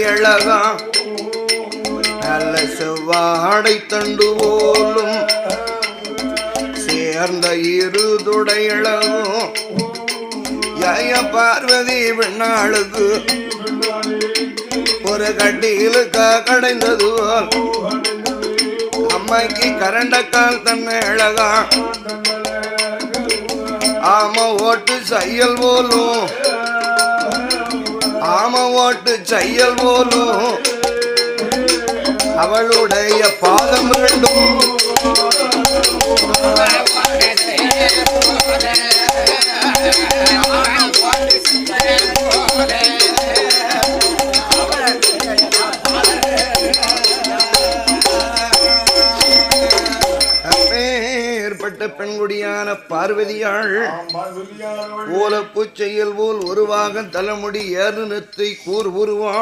அழகா நல்ல செவ்வாடை தண்டு போலும் சேர்ந்த இருதுடையழகும் ய பார்வதி பெண்ணாளுக்கு ஒரு கட்டியிலுக்கா கடைந்தது போல் அம்மைக்கு கரண்டக்கால் தன்னை அழகா ஆம ஓட்டு செய்யல் போலும் ஆம ஓட்டு செய்யல் போலும் அவளுடைய பாதம் ரெண்டும் ஏற்பட்ட பெண்குடியான பார்வதியாள் ஓலப்பூச்செயல் போல் உருவாக தலைமுடி ஏறு நெத்தை கூர் உருவா